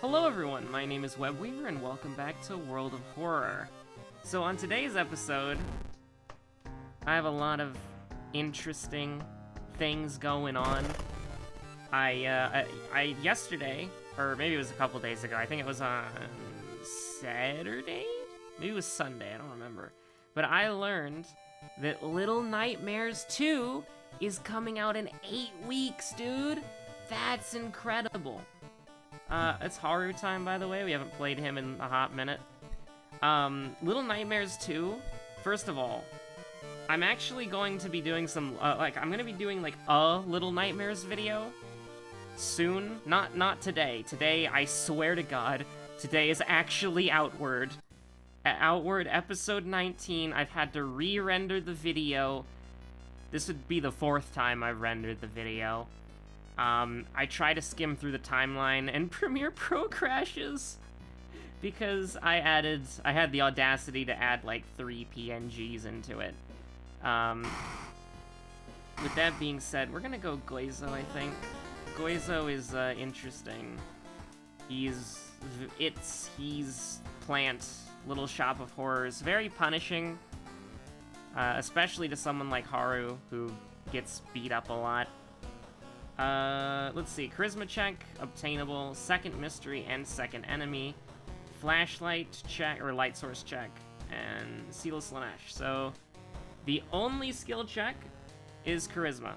Hello everyone, my name is Webweaver and welcome back to World of Horror. So on today's episode, I have a lot of interesting things going on. I yesterday, or maybe it was a couple days ago, I think it was on Saturday? Maybe it was Sunday, I don't remember. But I learned that Little Nightmares 2 is coming out in 8 weeks, dude! That's incredible! It's Haru time, by the way. We haven't played him in a hot minute. Little Nightmares 2, first of all, I'm actually going to be doing some, I'm gonna be doing, a Little Nightmares video soon. Not today. Today, I swear to God, today is actually Outward. At Outward episode 19, I've had to re-render the video. This would be the 4th time I've rendered the video. I try to skim through the timeline, and Premiere Pro crashes! Because I had the audacity to add, 3 PNGs into it. With that being said, we're gonna go Goizo, I think. Goizo is, interesting. He's Plant, Little Shop of Horrors. Very punishing, especially to someone like Haru, who gets beat up a lot. Let's see, Charisma check, obtainable, second mystery and second enemy, flashlight check, or light source check, and Sealess Lanesh. So, the only skill check is Charisma.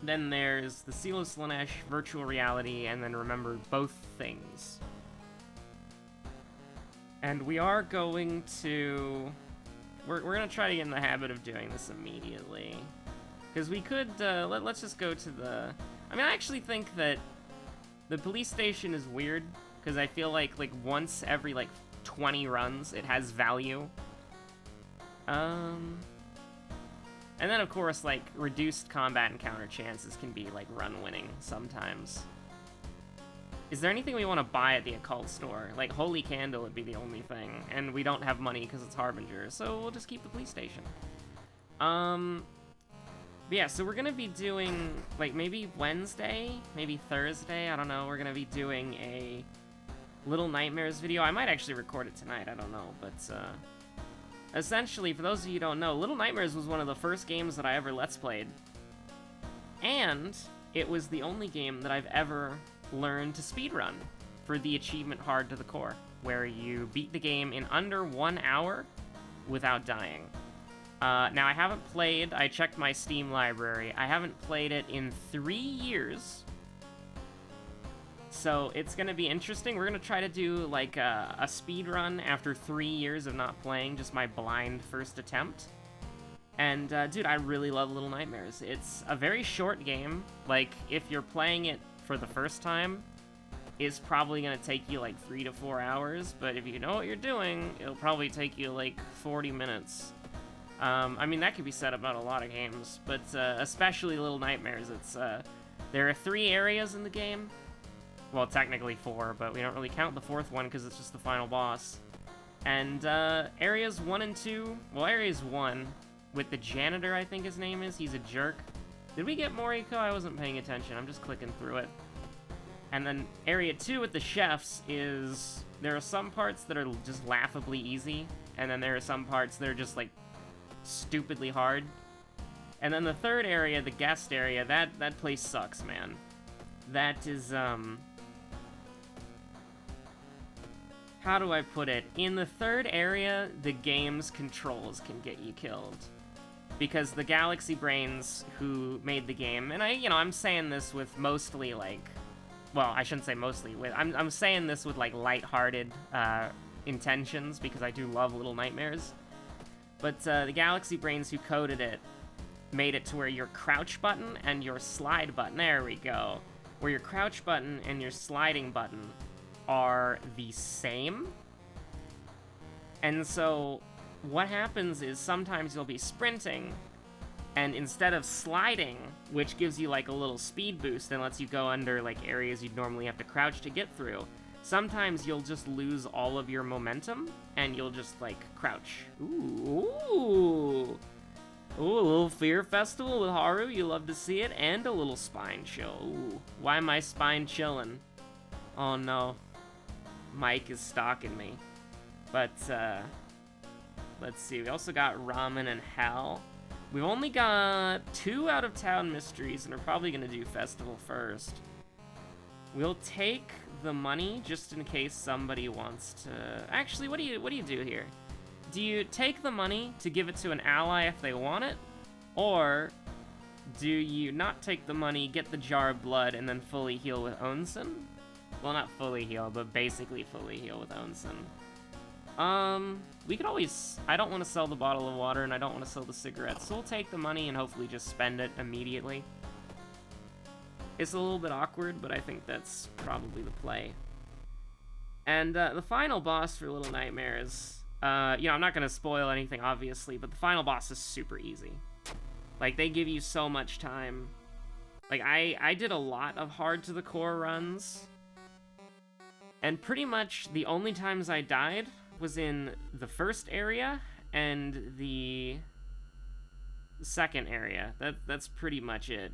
Then there's the Sealess Lanesh, virtual reality, and then remember both things. And we are going to... We're gonna try to get in the habit of doing this immediately. Because we could, let's just go to the... I mean, I actually think that the police station is weird, because I feel like once every, 20 runs, it has value. And then, of course, reduced combat encounter chances can be, run-winning sometimes. Is there anything we want to buy at the occult store? Holy Candle would be the only thing, and we don't have money because it's Harbinger, so we'll just keep the police station. But yeah, so we're gonna be doing, maybe Wednesday, maybe Thursday, I don't know, we're gonna be doing a Little Nightmares video. I might actually record it tonight, I don't know, but, essentially, for those of you who don't know, Little Nightmares was one of the first games that I ever Let's Played, and it was the only game that I've ever learned to speedrun for the achievement Hard to the Core, where you beat the game in under 1 hour without dying. Now, I haven't played, I checked my Steam library, I haven't played it in 3 years, so it's gonna be interesting. We're gonna try to do, a speed run after 3 years of not playing, just my blind first attempt. And, dude, I really love Little Nightmares. It's a very short game. If you're playing it for the first time, it's probably gonna take you, 3 to 4 hours, but if you know what you're doing, it'll probably take you, 40 minutes. I mean, that could be said about a lot of games, but especially Little Nightmares. It's there are 3 areas in the game. Well, technically 4, but we don't really count the 4th one because it's just the final boss. And areas 1 and 2, well, areas 1, with the janitor, I think his name is, he's a jerk. Did we get Moriko? I wasn't paying attention, I'm just clicking through it. And then area 2 with the chefs is, there are some parts that are just laughably easy, and then there are some parts that are just, stupidly hard. And then the 3rd area, the guest area, that place sucks, man. That is, how do I put it? In the 3rd area, the game's controls can get you killed. Because the Galaxy Brains who made the game, and I'm saying this with mostly, well, I shouldn't say mostly, I'm saying this with, lighthearted, intentions, because I do love Little Nightmares. But the Galaxy Brains who coded it made it to where your crouch button and your slide button, there we go, where your crouch button and your sliding button are the same. And so what happens is sometimes you'll be sprinting, and instead of sliding, which gives you a little speed boost and lets you go under areas you'd normally have to crouch to get through, sometimes you'll just lose all of your momentum, and you'll just, crouch. Ooh, a little Fear Festival with Haru, you love to see it, and a little spine chill. Ooh, why am I spine chilling? Oh no. Mike is stalking me. But, let's see. We also got Ramen and Hal. We've only got 2 out-of-town mysteries, and we're probably gonna do Festival first. We'll take the money just in case somebody wants to... Actually, what do you do here? Do you take the money to give it to an ally if they want it? Or do you not take the money, get the jar of blood, and then fully heal with Onsen? Well, not fully heal, but basically fully heal with Onsen. We could always... I don't want to sell the bottle of water, and I don't want to sell the cigarettes, so we'll take the money and hopefully just spend it immediately. It's a little bit awkward, but I think that's probably the play. And, the final boss for Little Nightmares... you know, I'm not going to spoil anything, obviously, but the final boss is super easy. Like, they give you so much time. Like, I did a lot of hard to the core runs. And pretty much the only times I died was in the first area and the second area. That's pretty much it.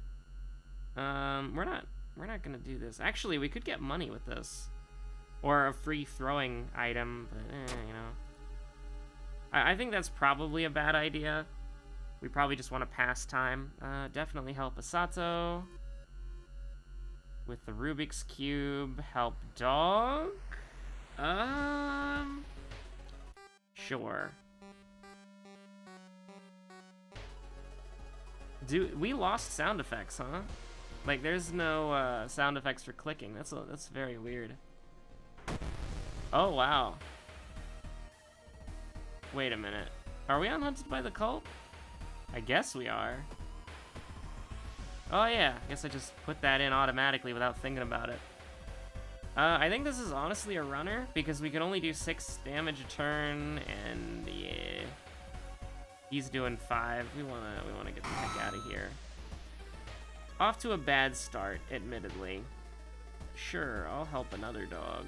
We're not gonna do this. Actually, we could get money with this. Or a free throwing item, but you know. I think that's probably a bad idea. We probably just want to pass time. Definitely help Asato. With the Rubik's Cube, help dog? Sure. We lost sound effects, huh? Like, there's no sound effects for clicking. That's very weird. Oh, wow. Wait a minute. Are we on Hunted by the Cult? I guess we are. Oh yeah, I guess I just put that in automatically without thinking about it. I think this is honestly a runner, because we can only do 6 damage a turn, and yeah. He's doing 5. We wanna get the heck out of here. Off to a bad start, admittedly. Sure, I'll help another dog.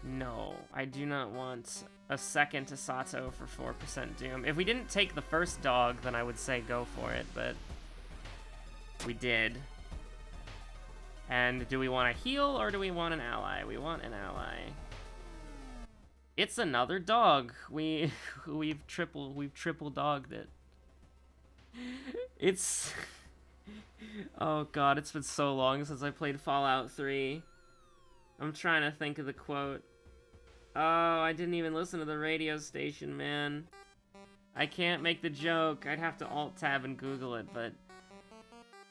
No, I do not want a second Asato for 4% Doom. If we didn't take the first dog, then I would say go for it, but we did. And do we want to heal, or do we want an ally? We want an ally. It's another dog. We've triple dogged it. It's... Oh god, it's been so long since I played Fallout 3. I'm trying to think of the quote. Oh, I didn't even listen to the radio station, man. I can't make the joke. I'd have to alt-tab and Google it, but...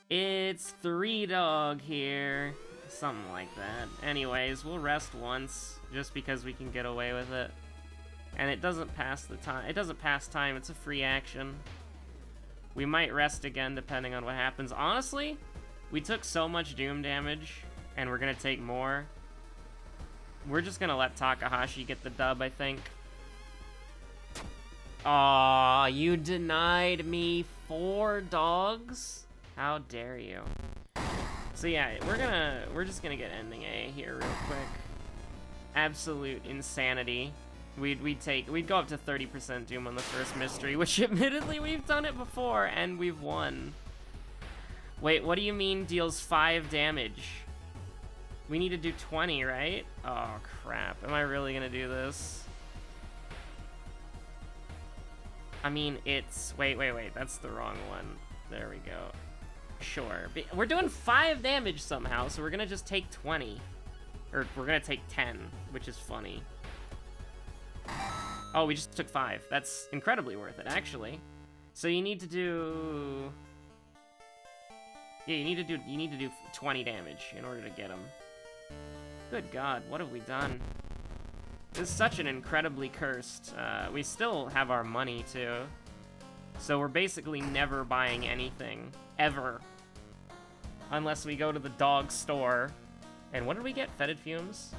It's 3 dog here. Something like that. Anyways, we'll rest once, just because we can get away with it. And it doesn't pass the time. It doesn't pass time, it's a free action. We might rest again, depending on what happens. Honestly, we took so much Doom damage, and we're gonna take more. We're just gonna let Takahashi get the dub, I think. Aw, you denied me 4 dogs? How dare you? So yeah, we're just gonna get ending A here real quick. Absolute insanity. We'd go up to 30% Doom on the first mystery, which admittedly we've done it before and we've won. Wait, what do you mean deals 5 damage? We need to do 20, right? Oh crap, am I really gonna do this? I mean, it's, wait, that's the wrong one. There we go. Sure, but we're doing 5 damage somehow, so we're gonna just take 20. Or we're gonna take 10, which is funny. Oh, we just took 5. That's incredibly worth it, actually. So you need to do... Yeah, you need to do 20 damage in order to get him. Good God, what have we done? This is such an incredibly cursed... we still have our money, too. So we're basically never buying anything. Ever. Unless we go to the dog store. And what did we get? Fetid fumes?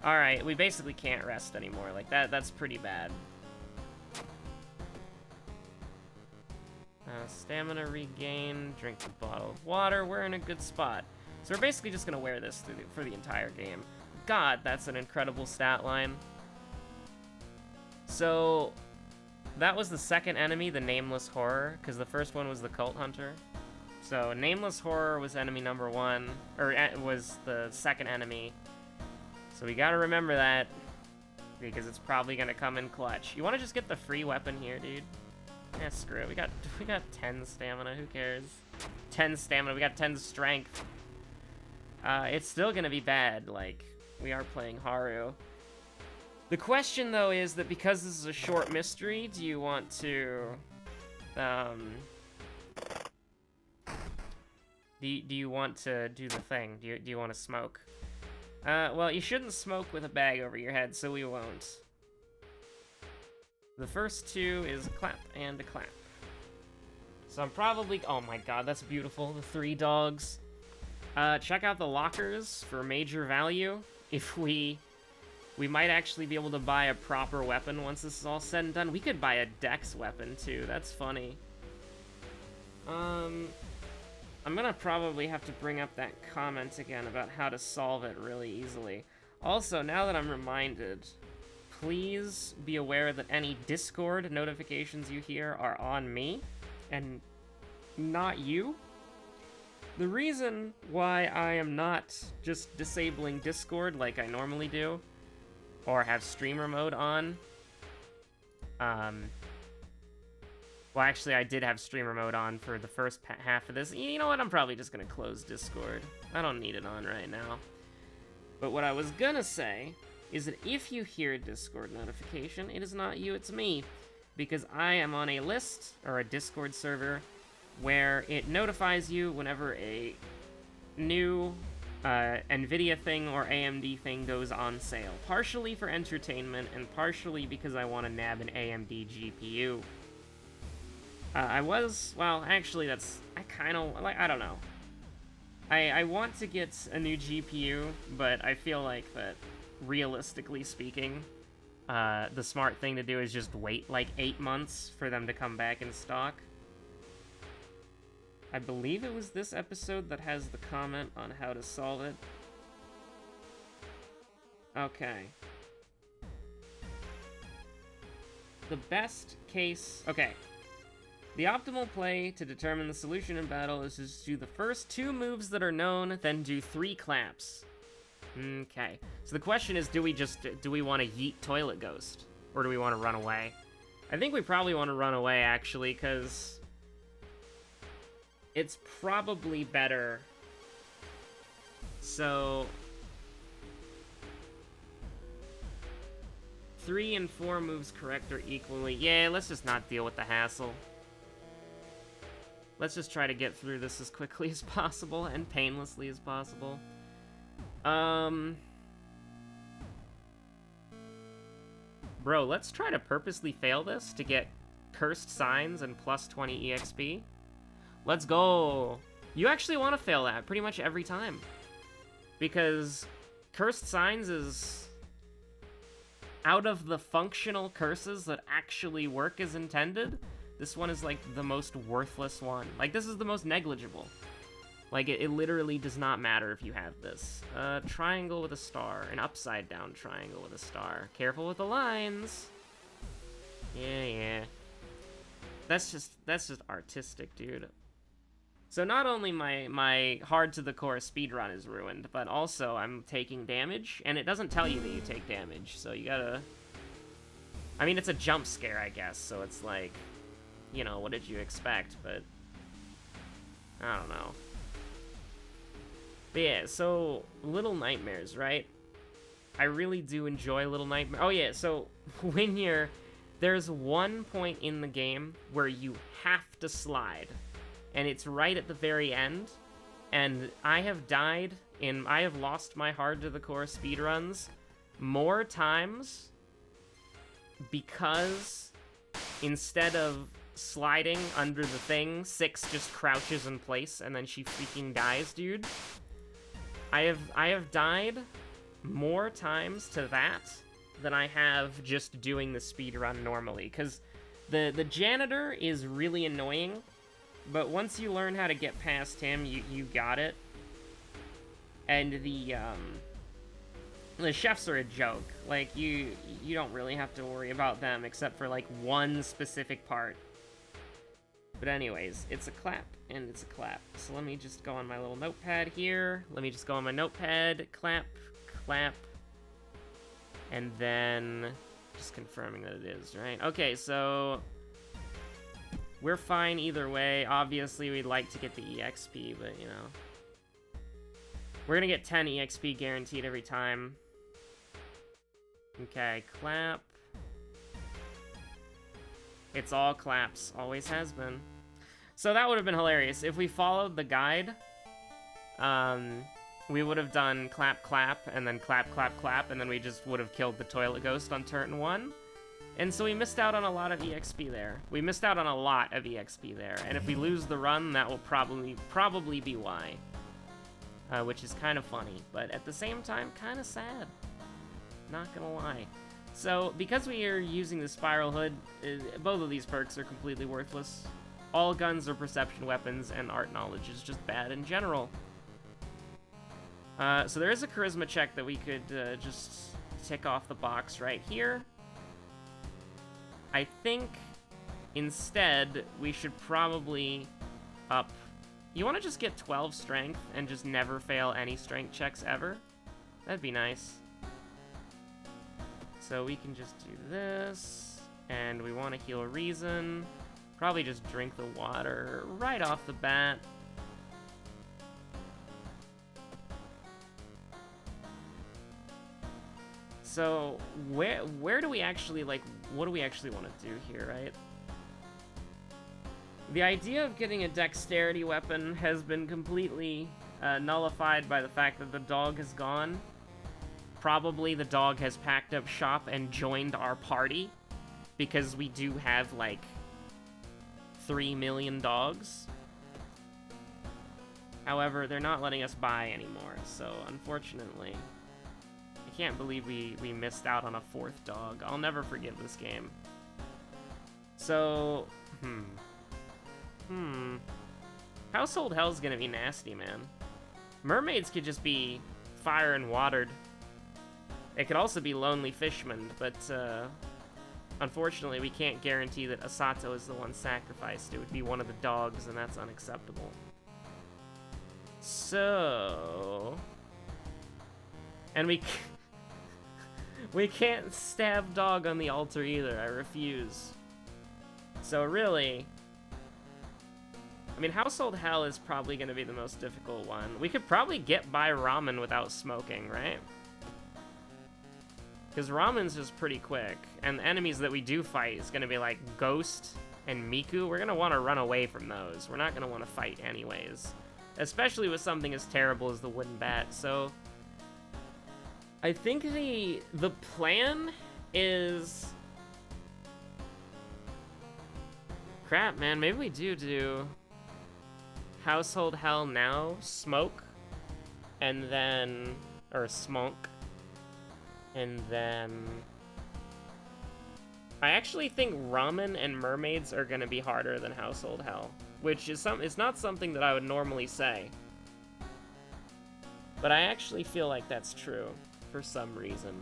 Alright, we basically can't rest anymore. Like, that's pretty bad. Stamina regain, drink a bottle of water. We're in a good spot. So we're basically just gonna wear this for the entire game. God, that's an incredible stat line. So, that was the second enemy, the Nameless Horror, because the first one was the Cult Hunter. So, Nameless Horror was enemy number 1, or was the second enemy. So we gotta remember that, because it's probably gonna come in clutch. You wanna just get the free weapon here, dude? Yeah, screw it. We got 10 stamina, who cares? 10 stamina, we got 10 strength. It's still gonna be bad, like, we are playing Haru. The question, though, is that because this is a short mystery, do you want to, do you want to do the thing? Do you want to smoke? Well, you shouldn't smoke with a bag over your head, so we won't. The first two is a clap and a clap. So I'm probably... Oh my god, that's beautiful. The 3 dogs. Check out the lockers for major value. If we might actually be able to buy a proper weapon once this is all said and done. We could buy a dex weapon, too. That's funny. I'm gonna probably have to bring up that comment again about how to solve it really easily. Also, now that I'm reminded, please be aware that any Discord notifications you hear are on me, and not you. The reason why I am not just disabling Discord like I normally do, or have streamer mode on, well, actually, I did have streamer mode on for the first half of this. You know what? I'm probably just gonna close Discord. I don't need it on right now. But what I was gonna say is that if you hear a Discord notification, it is not you, it's me. Because I am on a list, or a Discord server, where it notifies you whenever a new NVIDIA thing or AMD thing goes on sale. Partially for entertainment, and partially because I want to nab an AMD GPU. Well, actually, I don't know. I want to get a new GPU, but I feel like that, realistically speaking, the smart thing to do is just wait like 8 months for them to come back in stock. I believe it was this episode that has the comment on how to solve it. Okay. The best case... Okay. The optimal play to determine the solution in battle is to do the first 2 moves that are known, then do 3 claps. Okay. So the question is, do we want to yeet Toilet Ghost? Or do we want to run away? I think we probably want to run away, actually, because it's probably better. So 3 and 4 moves correct or equally. Yeah, let's just not deal with the hassle. Let's just try to get through this as quickly as possible and painlessly as possible. Bro, let's try to purposely fail this to get Cursed Signs and plus 20 EXP. Let's go! You actually want to fail that pretty much every time. Because Cursed Signs is... out of the functional curses that actually work as intended, this one is, like, the most worthless one. Like, this is the most negligible. Like, it literally does not matter if you have this. Triangle with a star. An upside-down triangle with a star. Careful with the lines. Yeah. That's just artistic, dude. So not only my hard-to-the-core speedrun is ruined, but also I'm taking damage, and it doesn't tell you that you take damage, so you gotta... I mean, it's a jump scare, I guess, so it's like... You know, what did you expect, but... I don't know. But yeah, so, Little Nightmares, right? I really do enjoy Little Nightmares. Oh yeah, so, when you're... There's one point in the game where you have to slide. And it's right at the very end. And I have lost my hard-to-the-core speedruns more times because instead of sliding under the thing, Six just crouches in place and then she freaking dies, dude. I have died more times to that than I have just doing the speedrun normally, because the janitor is really annoying, but once you learn how to get past him, you got it. And the chefs are a joke. Like, you don't really have to worry about them except for, like, one specific part. But anyways, it's a clap, and it's a clap. So let me just go on my little notepad here. Let me just go on my notepad, clap, clap. And then just confirming that it is, right? Okay, so we're fine either way. Obviously, we'd like to get the EXP, but, you know. We're gonna get 10 EXP guaranteed every time. Okay, clap. It's all claps. Always has been. So that would have been hilarious. If we followed the guide, we would have done clap, clap, and then clap, clap, clap, and then we just would have killed the toilet ghost on turn 1. And so we missed out on a lot of EXP there. We missed out on a lot of EXP there. And if we lose the run, that will probably be why. Which is kind of funny, but at the same time, kind of sad. Not gonna lie. So, because we are using the Spiral Hood, both of these perks are completely worthless. All guns are perception weapons, and art knowledge is just bad in general. So there is a charisma check that we could just tick off the box right here. I think, instead, we should probably up... You want to just get 12 strength and just never fail any strength checks ever? That'd be nice. So we can just do this, and we want to heal Reason. Probably just drink the water right off the bat. So where do we actually, like, what do we actually want to do here, right? The idea of getting a dexterity weapon has been completely nullified by the fact that the dog is gone. Probably the dog has packed up shop and joined our party, because we do have, like, 3 million dogs. However, they're not letting us buy anymore, so unfortunately, I can't believe we missed out on a 4th dog. I'll never forgive this game. So, Household Hell's gonna be nasty, man. Mermaids could just be fire and watered. It could also be Lonely Fishman, but unfortunately we can't guarantee that Asato is the one sacrificed. It would be one of the dogs, and that's unacceptable. So... And we can't stab dog on the altar either, I refuse. So really... I mean, Household Hell is probably going to be the most difficult one. We could probably get by ramen without smoking, right? Because ramen's just pretty quick, and the enemies that we do fight is going to be like Ghost and Miku. We're going to want to run away from those. We're not going to want to fight anyways. Especially with something as terrible as the wooden bat. So, I think the plan is... Crap, man, maybe we do Household Hell now, Smoke, and then... Or Smoke. And then... I actually think Ramen and Mermaids are gonna be harder than Household Hell. Which is it's not something that I would normally say. But I actually feel like that's true, for some reason.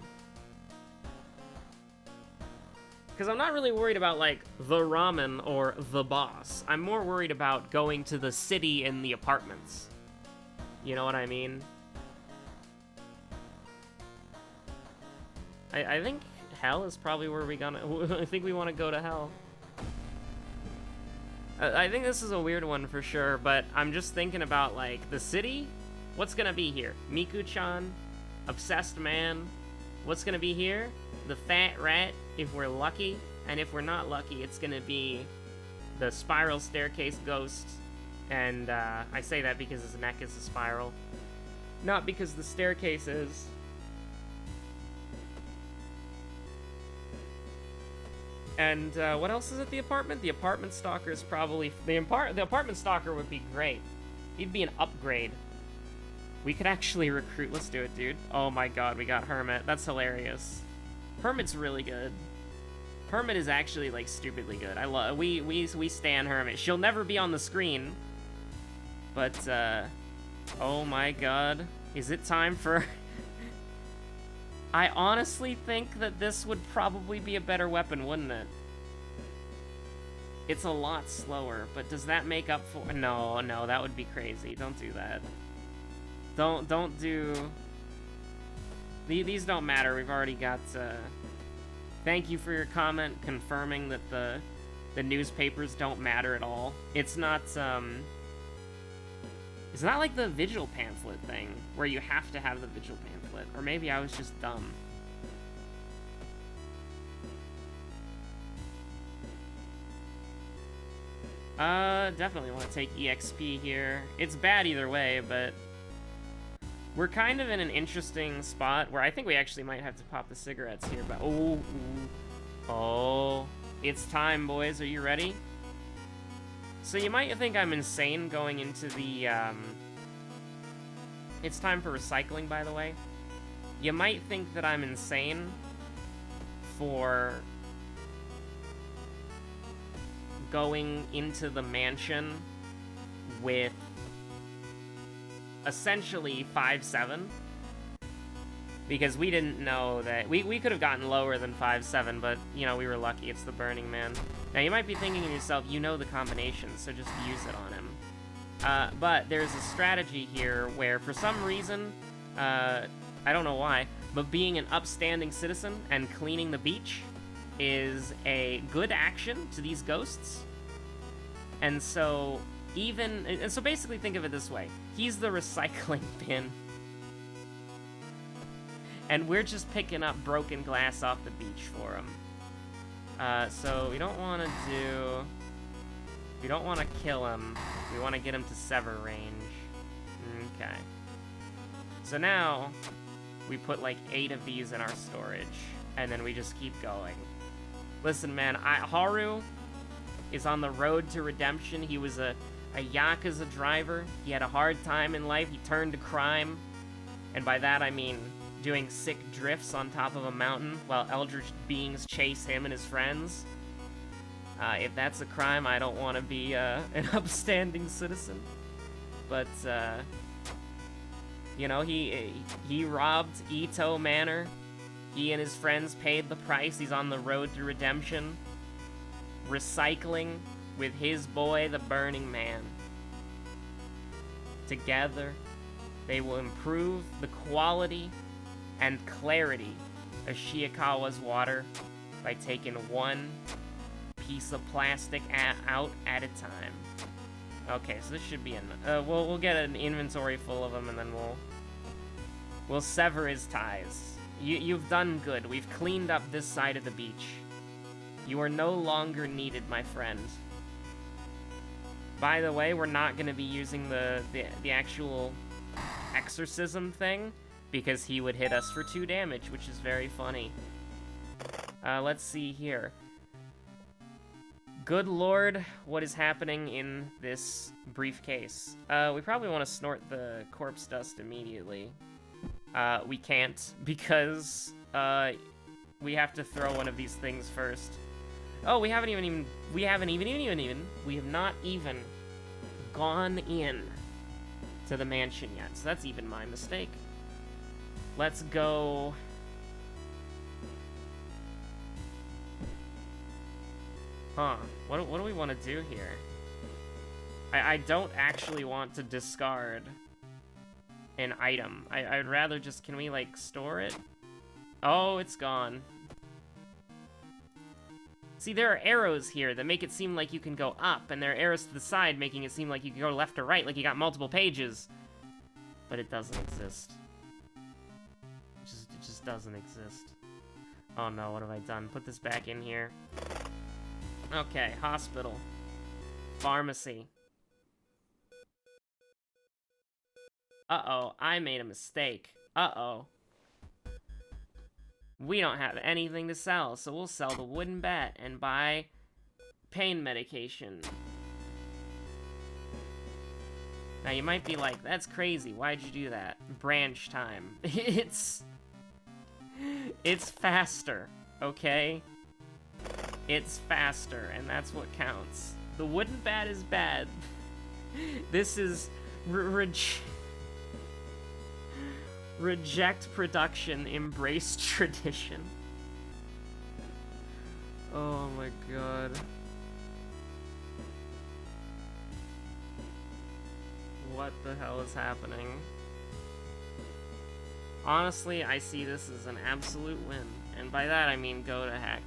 Because I'm not really worried about, like, the ramen or the boss. I'm more worried about going to the city and the apartments. You know what I mean? I think Hell is probably where I think we want to go to Hell. I think this is a weird one for sure, but I'm just thinking about, like, the city? What's gonna be here? Miku-chan? Obsessed Man? What's gonna be here? The Fat Rat, if we're lucky. And if we're not lucky, it's gonna be the Spiral Staircase Ghost. And I say that because his neck is a spiral. Not because the staircase is. And what else is at the apartment? The apartment stalker is probably... The apartment stalker would be great. He'd be an upgrade. We could actually recruit... Let's do it, dude. Oh my god, we got Hermit. That's hilarious. Hermit's really good. Hermit is actually, like, stupidly good. I love... We stan Hermit. She'll never be on the screen. But, oh my god. Is it time for... I honestly think that this would probably be a better weapon, wouldn't it? It's a lot slower, but does that make up for... No, no, that would be crazy. Don't do that. Don't do... These don't matter. We've already got... Thank you for your comment confirming that the newspapers don't matter at all. It's not like the vigil pamphlet thing, where you have to have the vigil pamphlet. Or maybe I was just dumb. Definitely want to take EXP here. It's bad either way, but we're kind of in an interesting spot where I think we actually might have to pop the cigarettes here, but oh, it's time, boys. Are you ready? So you might think I'm insane going into the, it's time for recycling, by the way. You might think that I'm insane for going into the mansion with essentially 5-7, because we didn't know that we could have gotten lower than 5-7, but you know, we were lucky. It's the Burning Man. Now you might be thinking to yourself, you know the combination, so just use it on him. But there's a strategy here where for some reason, I don't know why, but being an upstanding citizen and cleaning the beach is a good action to these ghosts. And so so basically think of it this way. He's the recycling bin. And we're just picking up broken glass off the beach for him. So we don't want to kill him. We want to get him to sever range. Okay. So now we put like 8 of these in our storage, and then we just keep going. Listen, man, Haru is on the road to redemption. He was a Yakuza driver. He had a hard time in life. He turned to crime. And by that I mean doing sick drifts on top of a mountain while eldritch beings chase him and his friends. If that's a crime, I don't want to be an upstanding citizen. But, you know, he robbed Ito Manor. He and his friends paid the price. He's on the road to redemption, recycling with his boy, the Burning Man. Together, they will improve the quality and clarity of Shiikawa's water by taking one piece of plastic out at a time. Okay, so this should be we'll get an inventory full of them, and then we'll sever his ties. You've done good. We've cleaned up this side of the beach. You are no longer needed, my friend. By the way, we're not going to be using the actual exorcism thing, because he would hit us for 2 damage, which is very funny. Let's see here. Good lord, what is happening in this briefcase? We probably want to snort the corpse dust immediately. We can't, because we have to throw one of these things first. Oh, we have not even gone in to the mansion yet, so that's even my mistake. Let's go. Huh, what do we want to do here? I don't actually want to discard an item. I'd rather just, can we like store it? Oh, it's gone. See, there are arrows here that make it seem like you can go up, and there are arrows to the side making it seem like you can go left or right, like you got multiple pages. But it doesn't exist. It just doesn't exist. Oh no, what have I done? Put this back in here. Okay, hospital. Pharmacy. Uh-oh, I made a mistake. Uh-oh. We don't have anything to sell, so we'll sell the wooden bat and buy pain medication. Now you might be like, that's crazy, why'd you do that? Branch time. It's faster, okay? It's faster, and that's what counts. The wooden bat is bad. This is reject production, embrace tradition. Oh my god. what the hell is happening. Honestly, I see this as an absolute win. And by that, I mean go to heck.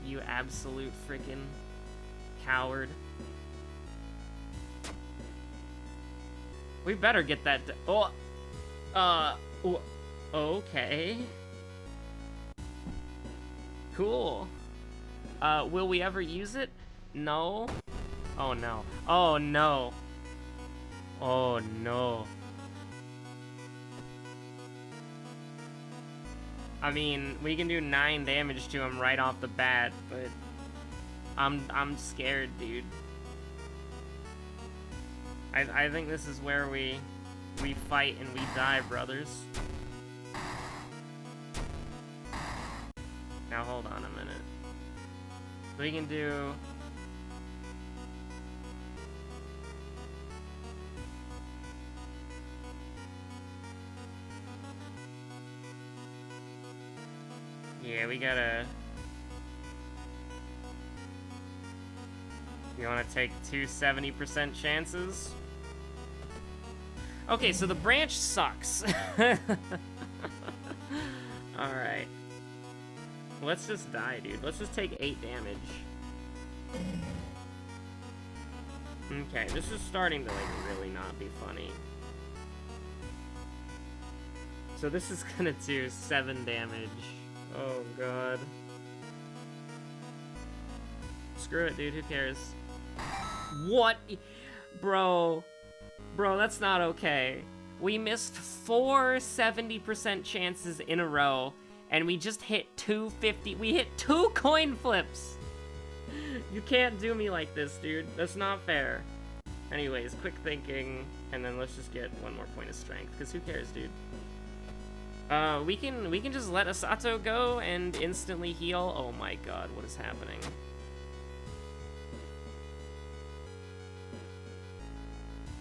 You absolute freaking coward. We better get that okay. Cool. Will we ever use it? No. Oh no. Oh no. Oh no. I mean, we can do 9 damage to him right off the bat, but I'm scared, dude. I think this is where we fight and we die, brothers. Now hold on a minute. We can do... Yeah, we gotta... You wanna take 2 70% chances? Okay, so the branch sucks. Alright. Let's just die, dude. Let's just take 8 damage. Okay, this is starting to, like, really not be funny. So this is gonna do 7 damage. Oh, God. Screw it, dude. Who cares? What? Bro. Bro, that's not okay. We missed 4 70% chances in a row, and we just hit 250. We hit 2 coin flips. You can't do me like this, dude. That's not fair. Anyways, quick thinking, and then let's just get 1 more point of strength, because who cares, dude? We can just let Asato go and instantly heal. Oh my god, what is happening?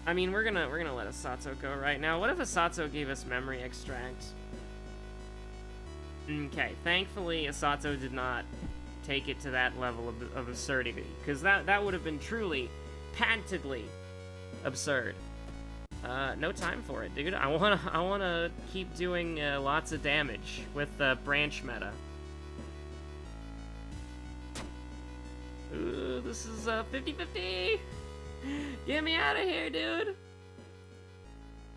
I mean, we're gonna let Asato go right now. What if Asato gave us memory extract? Okay, thankfully Asato did not take it to that level of absurdity, because that would have been truly, patently absurd. No time for it, dude. I wanna keep doing lots of damage with the branch meta. Ooh, this is 50-50. Get me out of here, dude.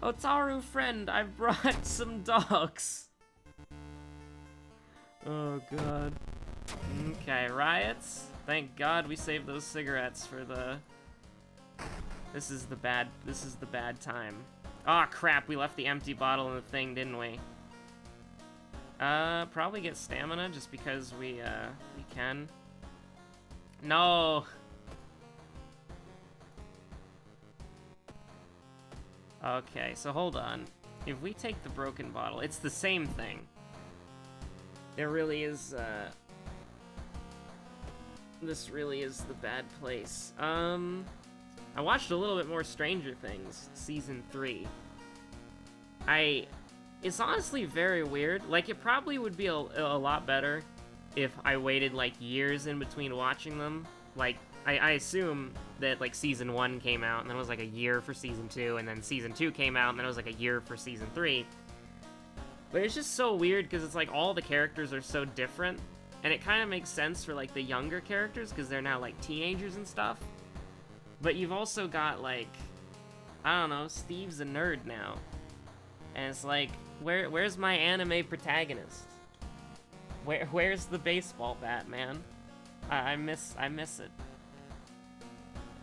Otaru friend, I've brought some dogs. Oh god. Okay, riots. Thank God we saved those cigarettes for the... This is the bad time. Aw, crap, we left the empty bottle in the thing, didn't we? Probably get stamina just because we can. No! Okay, so hold on. If we take the broken bottle, it's the same thing. There really is, this really is the bad place. I watched a little bit more Stranger Things, Season 3. It's honestly very weird. Like, it probably would be a lot better if I waited, like, years in between watching them. Like, I assume that, like, Season 1 came out, and then it was, like, a year for Season 2, and then Season 2 came out, and then it was, like, a year for Season 3. But it's just so weird, because it's, like, all the characters are so different, and it kind of makes sense for, like, the younger characters, because they're now, like, teenagers and stuff. But you've also got, like, I don't know, Steve's a nerd now. And it's like, where's my anime protagonist? Where's the baseball bat, man? I miss it.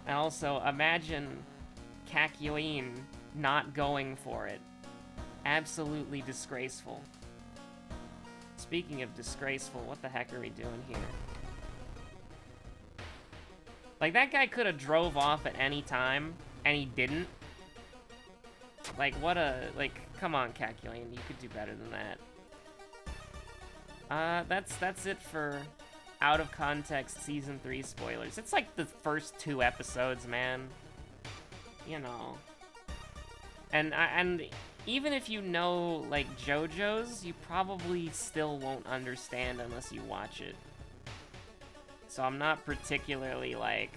And also, imagine Kakyoin not going for it. Absolutely disgraceful. Speaking of disgraceful, what the heck are we doing here? Like, that guy could have drove off at any time, and he didn't. Like, what a... Like, come on, Kakyoin, you could do better than that. That's it for out of context Season 3 spoilers. It's like the first 2 episodes, man. You know. And even if you know, like, JoJo's, you probably still won't understand unless you watch it. So I'm not particularly, like...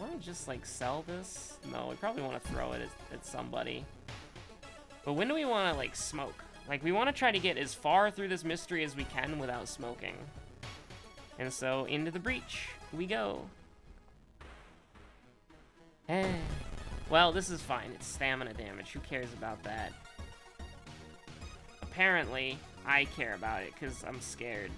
want to just, like, sell this? No, we probably want to throw it at somebody. But when do we want to, like, smoke? Like, we want to try to get as far through this mystery as we can without smoking. And so, into the breach we go. Well, this is fine. It's stamina damage. Who cares about that? Apparently, I care about it, because I'm scared.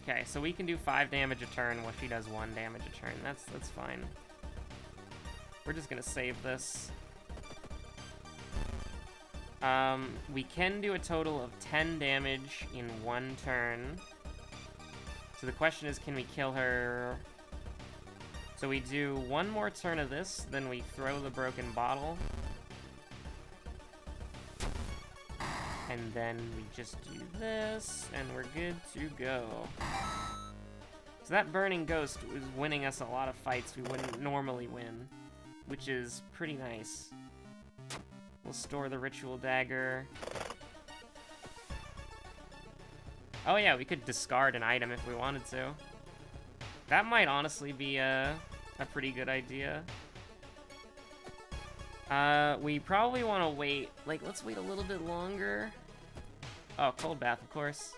Okay, so we can do 5 damage a turn while she does 1 damage a turn. That's fine. We're just gonna save this. We can do a total of 10 damage in 1 turn. So the question is, can we kill her? So we do 1 more turn of this, then we throw the broken bottle. And then we just do this, and we're good to go. So that burning ghost was winning us a lot of fights we wouldn't normally win, which is pretty nice. We'll store the ritual dagger. Oh yeah, we could discard an item if we wanted to. That might honestly be a pretty good idea. We probably want to wait. Like, let's wait a little bit longer. Oh, cold bath, of course.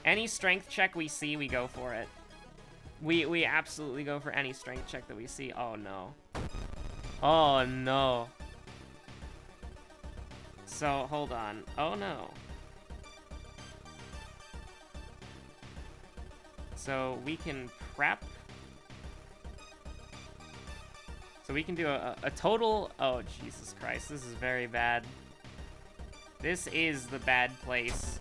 Any strength check we see, we go for it. We absolutely go for any strength check that we see. Oh, no. Oh, no. So, hold on. Oh, no. So, we can prep. So we can do a total... Oh, Jesus Christ. This is very bad. This is the bad place.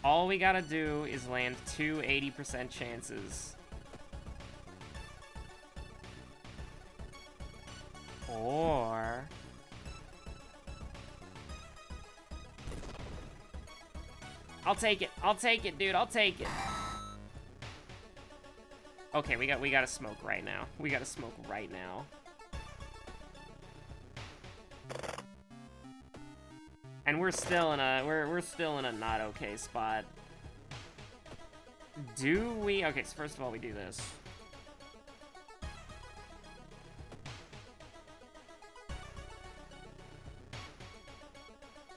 All we gotta do is land 2 80% chances. Or... I'll take it. I'll take it, dude. I'll take it. Okay, we gotta smoke right now. We gotta smoke right now. And we're still in a we're still in a not okay spot. Do we? Okay, so first of all, we do this.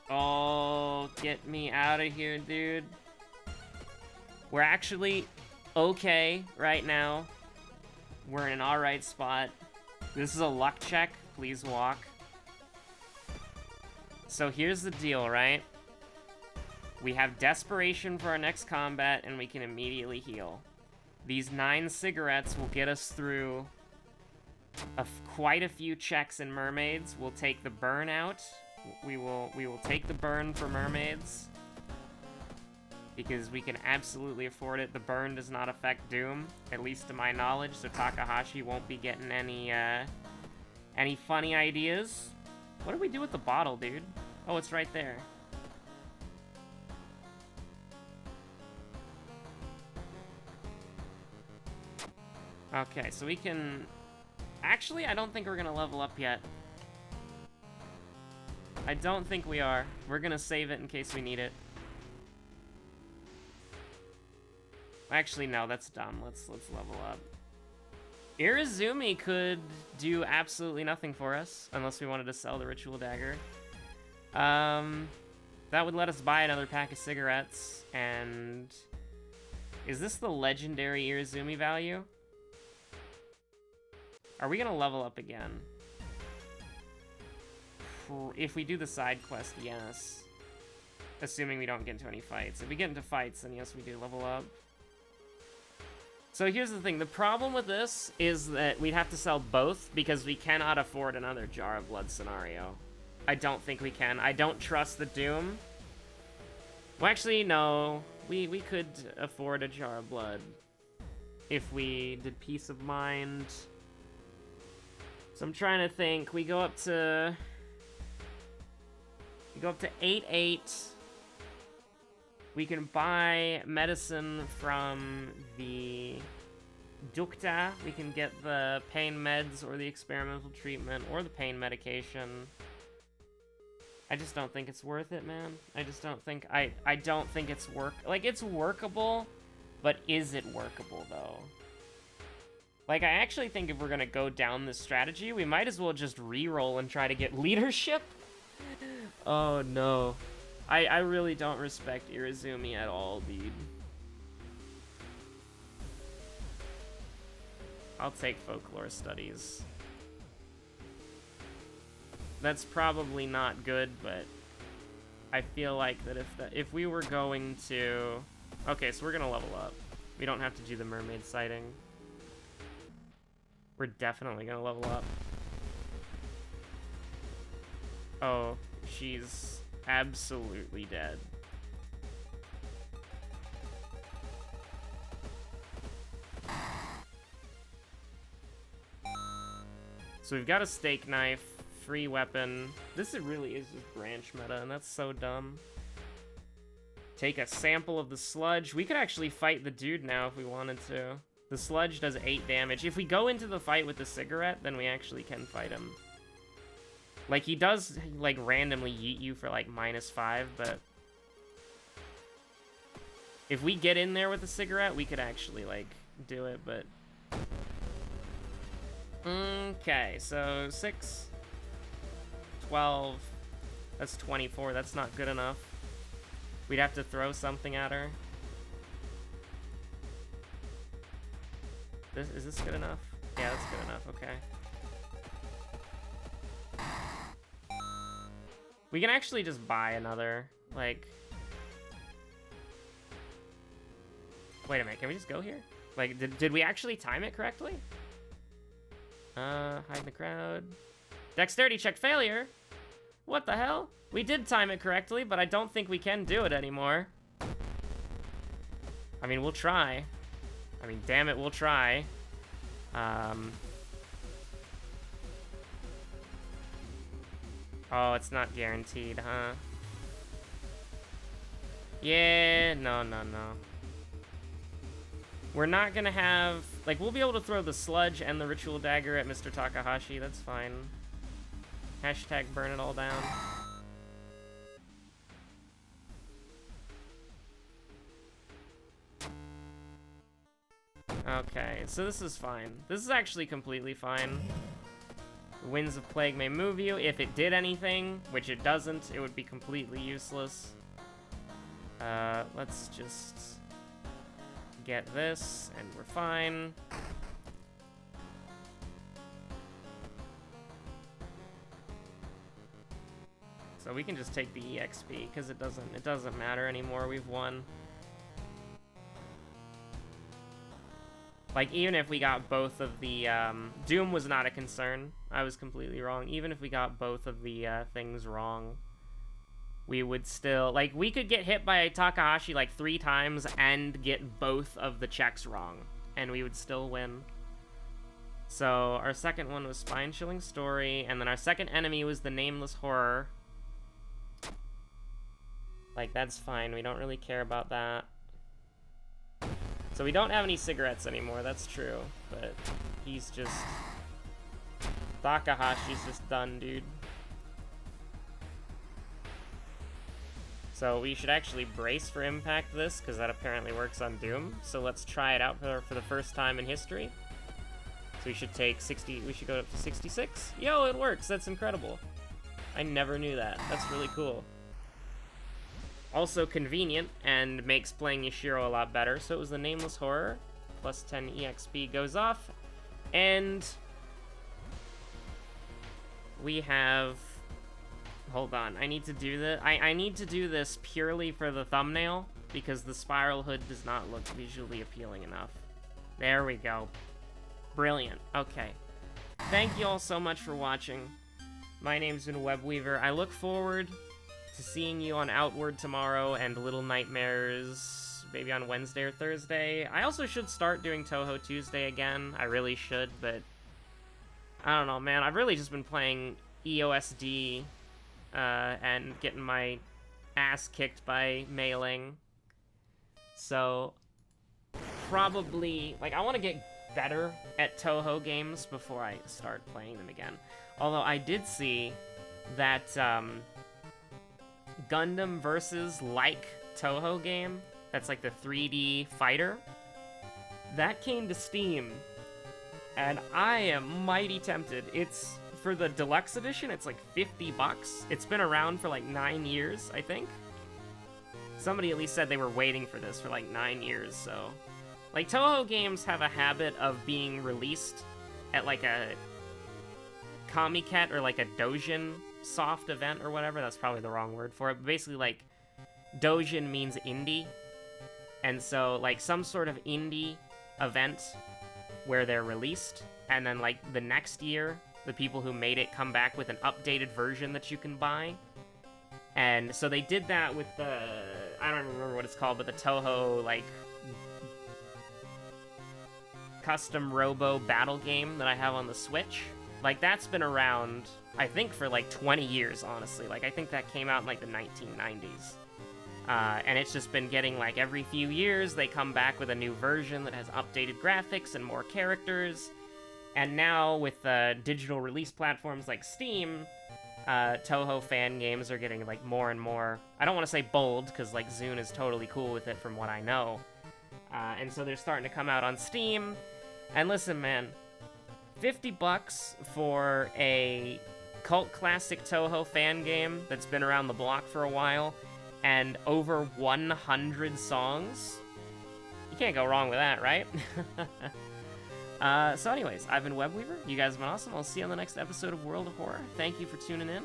Oh, get me out of here, dude. We're actually okay right now. We're in an alright spot. This is a luck check. Please walk. So here's the deal, right? We have desperation for our next combat, and we can immediately heal. These 9 cigarettes will get us through quite a few checks in mermaids. We'll take the burn out. We will take the burn for mermaids, because we can absolutely afford it. The burn does not affect Doom, at least to my knowledge, so Takahashi won't be getting any funny ideas. What do we do with the bottle, dude? Oh, it's right there. Okay, so we can... Actually, I don't think we're gonna level up yet. I don't think we are. We're gonna save it in case we need it. Actually, no, that's dumb. Let's level up. Irizumi could do absolutely nothing for us, unless we wanted to sell the ritual dagger. That would let us buy another pack of cigarettes, and... Is this the legendary Irizumi value? Are we gonna level up again? If we do the side quest, yes. Assuming we don't get into any fights. If we get into fights, then yes, we do level up. So here's the thing. The problem with this is that we'd have to sell both, because we cannot afford another Jar of Blood scenario. I don't think we can. I don't trust the Doom. Well, actually, no. We could afford a Jar of Blood if we did Peace of Mind. So I'm trying to think. We go up to 8-8. We can buy medicine from the Dukta. We can get the pain meds or the experimental treatment or the pain medication. I just don't think it's worth it, man. I just don't think, I don't think it's like, it's workable, but is it workable, though? Like, I actually think if we're gonna go down this strategy, we might as well just re-roll and try to get leadership. Oh, no. I really don't respect Irizumi at all, dude. I'll take folklore studies. That's probably not good, but I feel like that if we were going to... Okay, so we're gonna level up. We don't have to do the mermaid sighting. We're definitely gonna level up. Oh, she's absolutely dead. So we've got a steak knife, free weapon. This really is just branch meta, and that's so dumb. Take a sample of the sludge. We could actually fight the dude now if we wanted to. The sludge does 8 damage. If we go into the fight with the cigarette, then we actually can fight him. Like, he does, like, randomly yeet you for, like, -5, but... If we get in there with the cigarette, we could actually, like, do it, but... Okay, so 6, 12, that's 24, that's not good enough. We'd have to throw something at her. Is this good enough? Yeah, that's good enough, okay. We can actually just buy another, like... Wait a minute, can we just go here? Like, did we actually time it correctly? Hide in the crowd. Dexterity check failure? What the hell? We did time it correctly, but I don't think we can do it anymore. I mean, we'll try. I mean, damn it, we'll try. Oh, it's not guaranteed, huh? Yeah, no. We're not gonna have... Like, we'll be able to throw the sludge and the ritual dagger at Mr. Takahashi, that's fine. Hashtag burn it all down. Okay, so this is fine. This is actually completely fine. Winds of Plague may move you. If it did anything, which it doesn't, it would be completely useless. Let's just get this, and we're fine. So we can just take the EXP, because it doesn't matter anymore, we've won. Like, even if we got both of the, Doom was not a concern. I was completely wrong. Even if we got both of the, things wrong, we would still, like, we could get hit by Takahashi, like, 3 times and get both of the checks wrong, and we would still win. So, our second one was Spine-Chilling Story, and then our second enemy was the Nameless Horror. Like, that's fine. We don't really care about that. So we don't have any cigarettes anymore, that's true, but he's just... Takahashi's just done, dude. So we should actually brace for impact this, because that apparently works on Doom. So let's try it out for the first time in history. So we should take 60, we should go up to 66. Yo, it works, that's incredible. I never knew that, that's really cool. Also convenient, and makes playing Yashiro a lot better. So it was the Nameless Horror, plus 10 EXP goes off, and we have, hold on, I need to do this, I need to do this purely for the thumbnail, because the spiral hood does not look visually appealing enough. There we go. Brilliant, okay. Thank you all so much for watching. My name's been Webweaver. I look forward to seeing you on Outward tomorrow and Little Nightmares maybe on Wednesday or Thursday. I also should start doing Touhou Tuesday again. I really should, but I don't know, man. I've really just been playing EOSD and getting my ass kicked by Mailing. So probably, like, I want to get better at Touhou games before I start playing them again. Although I did see that Gundam versus like Toho game. That's like the 3D fighter. That came to Steam, and I am mighty tempted. It's, for the deluxe edition, it's like $50. It's been around for like 9 years, I think. Somebody at least said they were waiting for this for like 9 years, so... Like, Toho games have a habit of being released at like a Comiket or like a Doujin soft event or whatever. That's probably the wrong word for it. But basically, like, Doujin means indie. And so, like, some sort of indie event where they're released, and then, like, the next year, the people who made it come back with an updated version that you can buy. And so they did that with the... I don't remember what it's called, but the Toho, like... custom robo battle game that I have on the Switch. Like, that's been around, I think, for like 20 years, honestly. Like, I think that came out in like the 1990s. And it's just been getting, like, every few years they come back with a new version that has updated graphics and more characters. And now with digital release platforms like Steam, Toho fan games are getting like more and more, I don't want to say bold, because like Zune is totally cool with it from what I know. And so they're starting to come out on Steam. And listen, man, $50 for a cult classic Toho fan game that's been around the block for a while, and over 100 songs? You can't go wrong with that, right? So anyways, I've been Webweaver. You guys have been awesome. I'll see you on the next episode of World of Horror. Thank you for tuning in.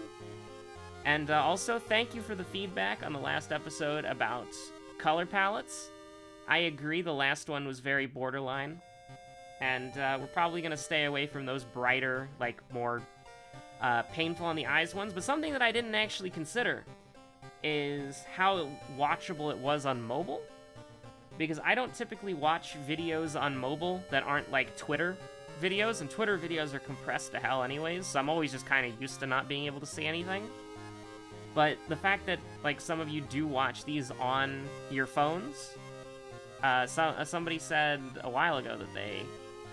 And also, thank you for the feedback on the last episode about color palettes. I agree, the last one was very borderline. And we're probably going to stay away from those brighter, like, more painful on the eyes ones. But something that I didn't actually consider is how watchable it was on mobile. Because I don't typically watch videos on mobile that aren't, like, Twitter videos. And Twitter videos are compressed to hell anyways, so I'm always just kind of used to not being able to see anything. But the fact that, like, some of you do watch these on your phones... somebody said a while ago that they,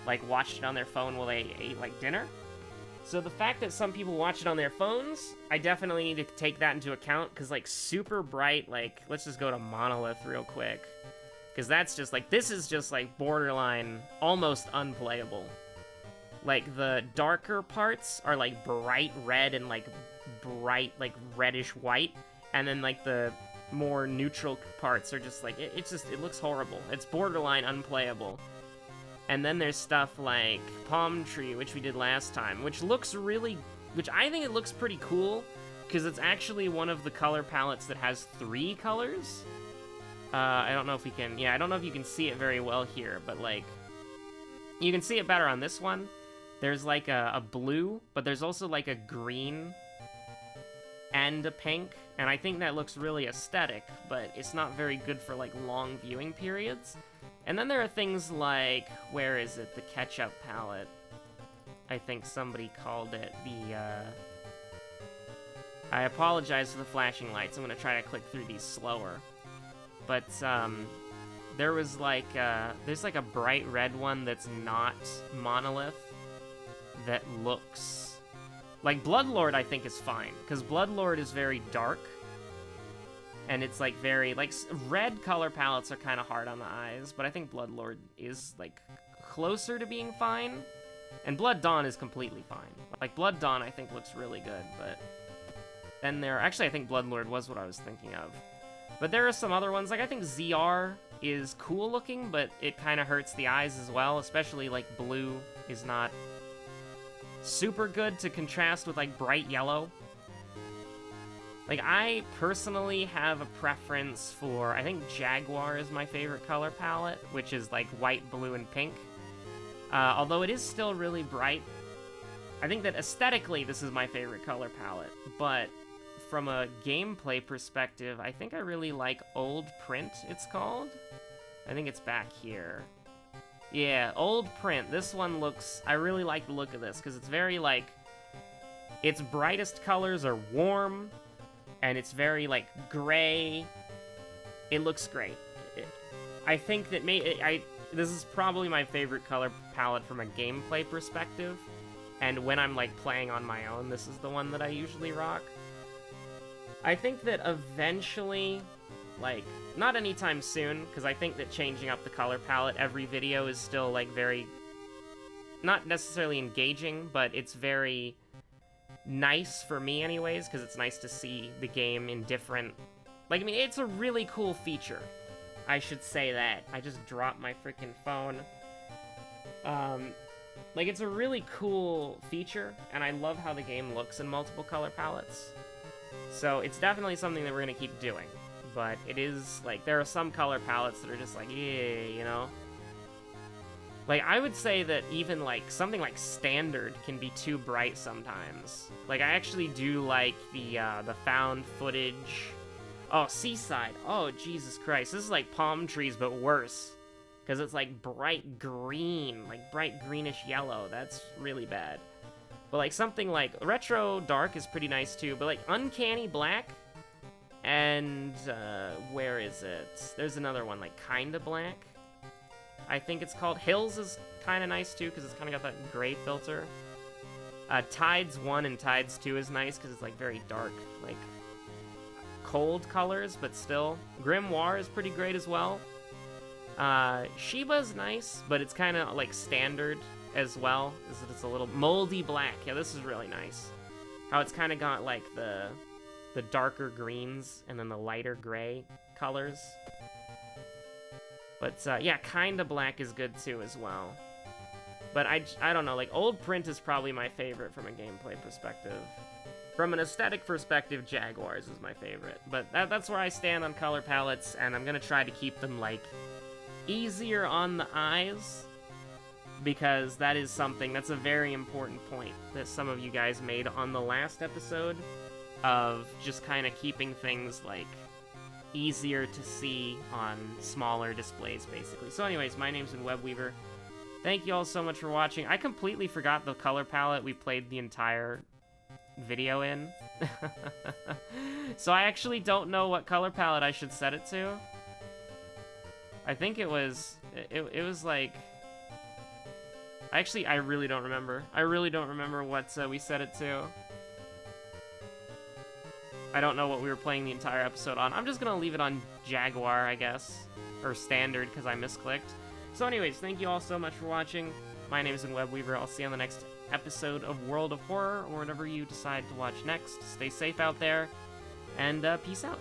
like, watched it on their phone while they ate, like, dinner. So the fact that some people watch it on their phones, I definitely need to take that into account, because, like, super bright, like, let's just go to Monolith real quick. Because that's just, like, this is just, like, borderline, almost unplayable. Like, the darker parts are, like, bright red and, like, bright, like, reddish white. And then, like, the more neutral parts are just like, it looks horrible. It's borderline unplayable. And then there's stuff like Palm Tree, which we did last time, which I think it looks pretty cool, because it's actually one of the color palettes that has 3 colors. I don't know if you can see it very well here, but like, you can see it better on this one. There's like a blue, but there's also like a green and a pink, and I think that looks really aesthetic, but it's not very good for, like, long viewing periods. And then there are things like, where is it, the ketchup palette? I think somebody called it the, I apologize for the flashing lights, I'm gonna try to click through these slower. But, there was, like, there's, like, a bright red one that's not Monolith that looks... Like, Bloodlord, I think, is fine, because Bloodlord is very dark, and it's, like, very, like, red color palettes are kind of hard on the eyes, but I think Bloodlord is, like, closer to being fine, and Blood Dawn is completely fine. Like, Blood Dawn, I think, looks really good, but then actually, I think Bloodlord was what I was thinking of. But there are some other ones, like, I think ZR is cool looking, but it kind of hurts the eyes as well, especially, like, blue is not super good to contrast with, like, bright yellow. Like, I personally have a preference for, I think Jaguar is my favorite color palette, which is, like, white, blue, and pink. Although it is still really bright. I think that aesthetically this is my favorite color palette, but from a gameplay perspective, I think I really like Old Print, it's called. I think it's back here. Yeah, Old Print. This one looks... I really like the look of this, because it's very, like... Its brightest colors are warm, and it's very, like, gray. It looks great. I think that this is probably my favorite color palette from a gameplay perspective, and when I'm, like, playing on my own, this is the one that I usually rock. I think that eventually, like, not anytime soon, because I think that changing up the color palette every video is still, like, very, not necessarily engaging, but it's very nice for me anyways, because it's nice to see the game in different, like, I mean, it's a really cool feature. I should say that. I just dropped my freaking phone. Like, it's a really cool feature, and I love how the game looks in multiple color palettes. So it's definitely something that we're gonna keep doing. But it is, like, there are some color palettes that are just like, yeah, you know? Like, I would say that even, like, something like Standard can be too bright sometimes. Like, I actually do like the found footage. Oh, Seaside. Oh, Jesus Christ. This is like Palm Trees, but worse. Because it's, like, bright green. Like, bright greenish yellow. That's really bad. But, like, something like Retro Dark is pretty nice, too. But, like, Uncanny Black and, where is it? There's another one, like, Kinda Black. I think it's called. Hills is kind of nice, too, because it's kind of got that gray filter. Tides 1 and Tides 2 is nice, because it's, like, very dark, like, cold colors, but still. Grimoire is pretty great as well. Shiba's nice, but it's kind of, like, standard as well. It's a little moldy black. Yeah, this is really nice. How it's kind of got, like, the darker greens and then the lighter gray colors. But, yeah, Kinda Black is good, too, as well. But I don't know, like, Old Print is probably my favorite from a gameplay perspective. From an aesthetic perspective, Jaguars is my favorite. But that's where I stand on color palettes, and I'm gonna try to keep them, like, easier on the eyes, because that is something, that's a very important point that some of you guys made on the last episode, of just kind of keeping things, like, easier to see on smaller displays, basically. So anyways, my name's Webweaver. Thank you all so much for watching. I completely forgot the color palette we played the entire video in. So I actually don't know what color palette I should set it to. I think it was like, actually, I really don't remember. I really don't remember what we set it to. I don't know what we were playing the entire episode on. I'm just gonna leave it on Jaguar, I guess. Or Standard, because I misclicked. So anyways, thank you all so much for watching. My name is Webweaver. I'll see you on the next episode of World of Horror, or whatever you decide to watch next. Stay safe out there, and peace out.